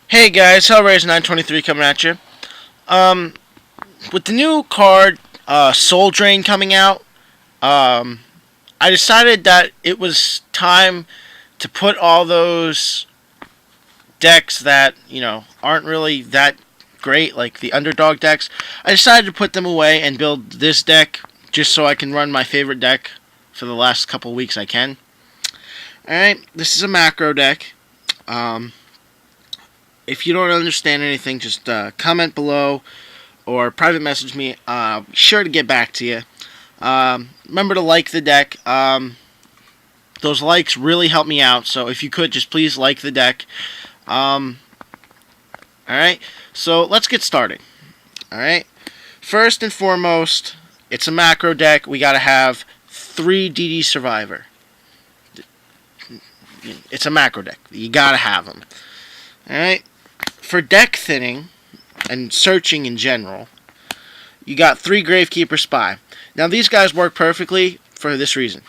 Hey guys, Hellraiser923 coming at you. Um, with the new card, Soul Drain coming out, um, I decided that it was time to put all those decks that, aren't really that great, like the underdog decks. I decided to put them away and build this deck just so I can run my favorite deck for the last couple weeks I can. Alright, this is a macro deck. Um, if you don't understand anything, just comment below or private message me. Sure to get back to you. Remember to like the deck. Those likes really help me out, so if you could, just please like the deck. Alright, so let's get started. Alright, first and foremost, it's a macro deck. We gotta have 3 DD Survivor. It's a macro deck. You gotta have them. Alright, for deck thinning and searching in general, you got 3 Gravekeeper Spy. Now these guys work perfectly for this reason.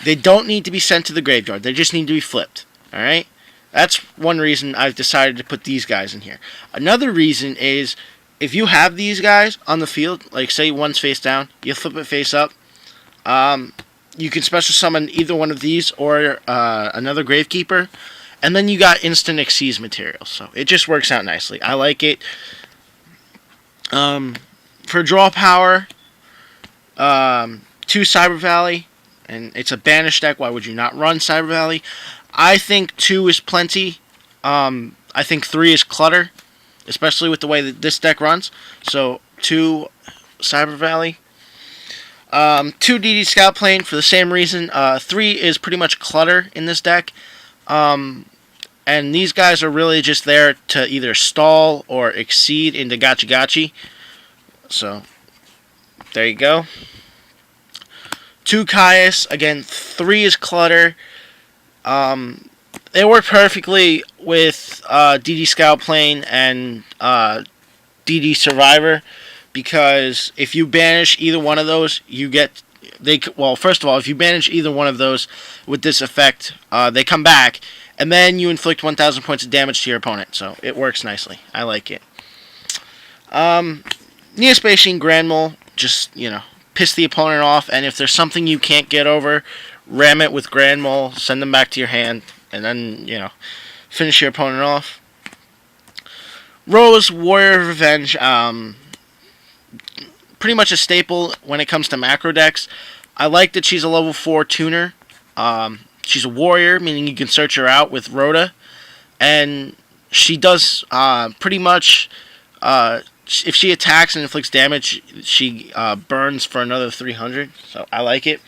They don't need to be sent to the graveyard. They just need to be flipped. Alright? That's one reason I've decided to put these guys in here. Another reason is if you have these guys on the field, like say one's face down, you flip it face up, you can special summon either one of these or another Gravekeeper, and then you got instant Xyz material. So it just works out nicely. I like it. For draw power, 2 Cyber Valley, and it's a Banish deck. Why would you not run Cyber Valley? I think 2 is plenty. I think 3 is clutter, especially with the way that this deck runs. So 2 Cyber Valley. 2 DD Scout Plane for the same reason. 3 is pretty much clutter in this deck. And these guys are really just there to either stall or exceed into Gachi Gachi. So, there you go. 2 Caius. Again, 3 is clutter. They work perfectly with DD Scout Plane and DD Survivor, because if you banish either one of those, you get... Well, first of all, if you banish either one of those with this effect, they come back, and then you inflict 1,000 points of damage to your opponent. So it works nicely. I like it. Neospatian Granmole, just, piss the opponent off, and if there's something you can't get over, ram it with Granmole, send them back to your hand, and then, finish your opponent off. Rose, Warrior of Revenge, pretty much a staple when it comes to macro decks. I like that she's a level 4 tuner. She's a warrior, meaning you can search her out with Rhoda. And she does pretty much... if she attacks and inflicts damage, she burns for another 300. So I like it.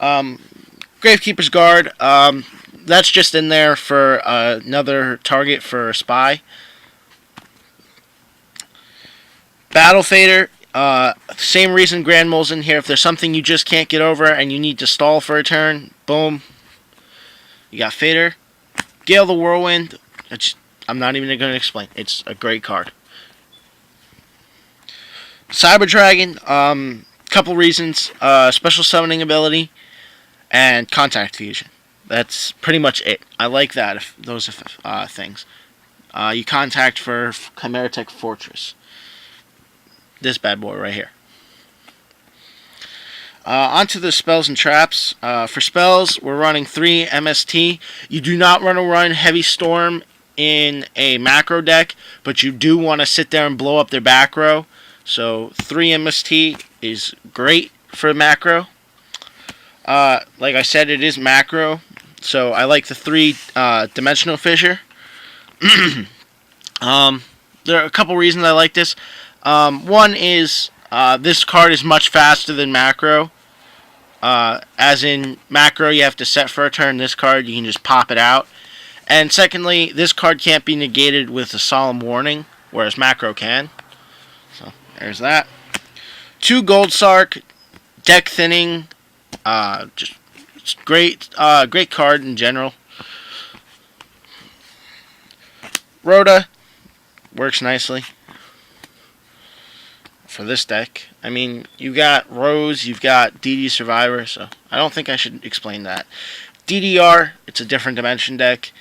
Gravekeeper's Guard. That's just in there for another target for a spy. Battle Fader. Same reason Granmole's in here. If there's something you just can't get over and you need to stall for a turn, boom. You got Fader. Gale the Whirlwind. I'm not even going to explain. It's a great card. Cyber Dragon. Couple reasons. Special summoning ability. And Contact Fusion. That's pretty much it. I like that. Those things. You contact for Chimeratech Fortress. This bad boy right here. Onto the spells and traps. For spells, we're running 3 MST. You do not want to run Heavy Storm in a macro deck, but you do want to sit there and blow up their back row. So 3 MST is great for macro. Like I said, it is macro, so I like the 3 Dimensional Fissure. There are a couple reasons I like this. One is this card is much faster than macro. As in macro, you have to set for a turn. This card, you can just pop it out. And secondly, this card can't be negated with a Solemn Warning, whereas macro can. So there's that. 2 Gold Sark, deck thinning. Just great, great card in general. Rhoda works nicely for this deck. I mean, you got Rose, you've got DD Survivor, so I don't think I should explain that. DDR, it's a different dimension deck.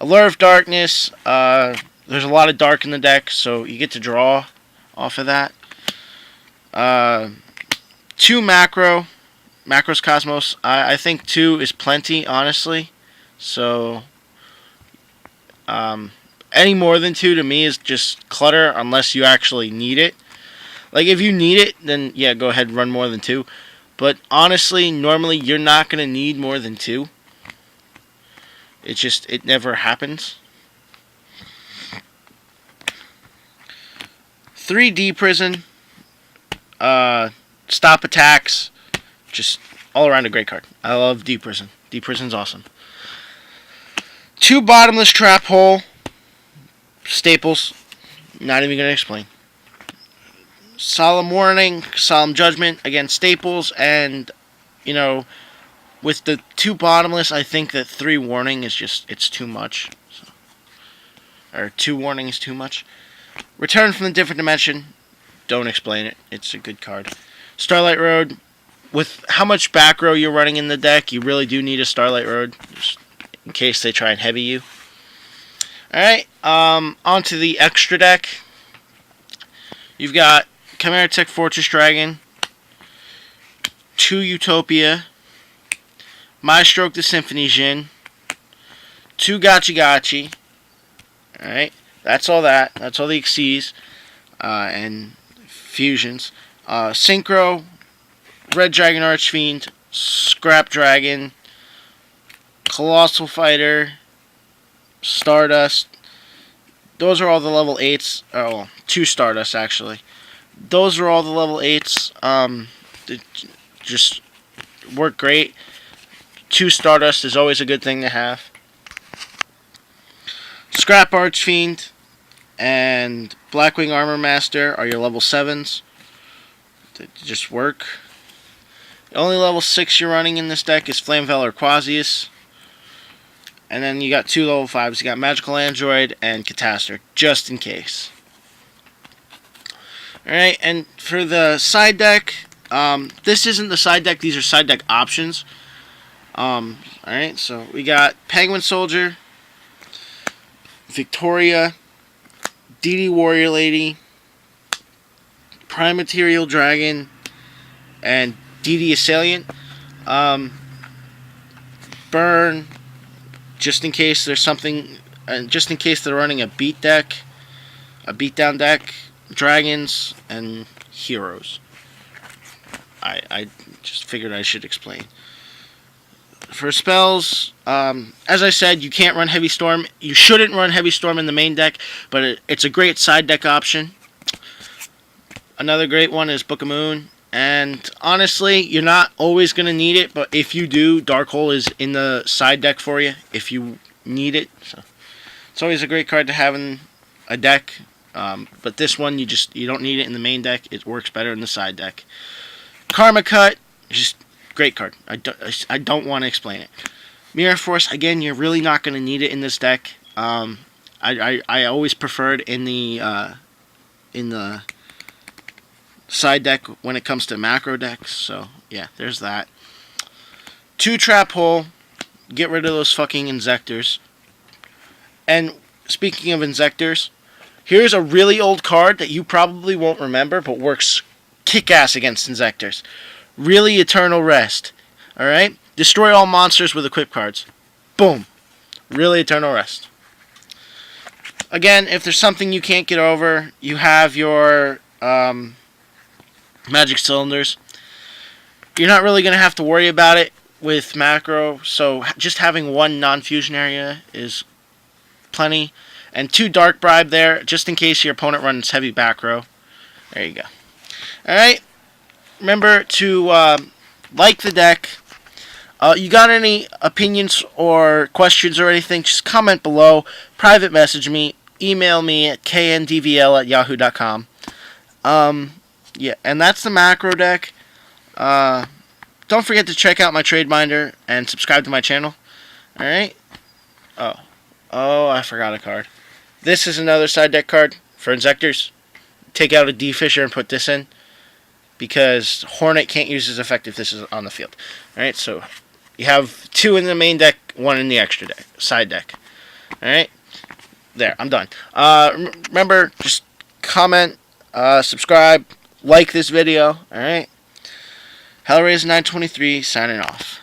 Allure of Darkness. There's a lot of dark in the deck, so you get to draw off of that. 2 Macros Cosmos. I think 2 is plenty, honestly. So, any more than 2 to me is just clutter unless you actually need it. Like, if you need it, then yeah, go ahead and run more than 2. But honestly, normally you're not going to need more than 2. It never happens. 3 D Prison. Stop attacks. Just all around a great card. I love D Prison. D Prison's awesome. 2 Bottomless Trap Hole. Staples. Not even going to explain. Solemn Warning, Solemn Judgment. Again, staples. And, you know, with the 2 Bottomless, I think that 3 Warning is just, it's too much. So, or 2 Warning is too much. Return from the Different Dimension. Don't explain it. It's a good card. Starlight Road. With how much back row you're running in the deck, you really do need a Starlight Road. Just in case they try and heavy you. Alright, on to the extra deck. You've got Chimera Tech Fortress Dragon, 2 Utopia, My Stroke the Symphony Djinn, 2 Gachi Gachi. Alright, that's all that. That's all the Xyz and fusions. Synchro, Red Dragon Archfiend, Scrap Dragon, Colossal Fighter, Stardust. Those are all the level 8s. Oh, 2 Stardust, actually. Those are all the level 8s. They just work great. 2 Stardust is always a good thing to have. Scrap Archfiend and Blackwing Armor Master are your level 7s. They just work. The only level 6 you're running in this deck is Flame Valor Quasius. And then you got 2 level 5s. You got Magical Android and Catastor, just in case. Alright, and for the side deck, this isn't the side deck, these are side deck options. Alright, so we got Penguin Soldier, Victoria, DD Warrior Lady, Prime Material Dragon, and DD Assailant. Burn, just in case there's something, just in case they're running a beatdown deck, dragons, and heroes. I just figured I should explain. For spells, as I said, you can't run Heavy Storm. You shouldn't run Heavy Storm in the main deck, but it's a great side deck option. Another great one is Book of Moon. And honestly, you're not always going to need it, but if you do, Dark Hole is in the side deck for you if you need it. So it's always a great card to have in a deck. But this one, you don't need it in the main deck. It works better in the side deck. Karma Cut, just great card. I don't want to explain it. Mirror Force, again, you're really not going to need it in this deck. I always preferred in the side deck when it comes to macro decks. So yeah, there's that. 2 Trap Hole, get rid of those fucking Insectors. And speaking of Insectors, here's a really old card that you probably won't remember, but works kick-ass against Insectors. Really Eternal Rest. Alright? Destroy all monsters with equip cards. Boom. Really Eternal Rest. Again, if there's something you can't get over, you have your Magic Cylinders. You're not really going to have to worry about it with macro, so just having 1 non-fusion area is plenty. And 2 Dark Bribe there, just in case your opponent runs heavy back row. There you go. Alright, remember to like the deck. You got any opinions or questions or anything, just comment below, private message me, email me at kndvl@yahoo.com. Yeah, and that's the macro deck. Don't forget to check out my trade binder and subscribe to my channel. Alright? Oh, I forgot a card. This is another side deck card for Insectors. Take out a D Fisher and put this in, because Hornet can't use his effect if this is on the field. Alright, so you have 2 in the main deck, 1 in the extra deck, side deck. Alright? There, I'm done. Remember, just comment, subscribe, like this video. Alright? Hellraiser 923 signing off.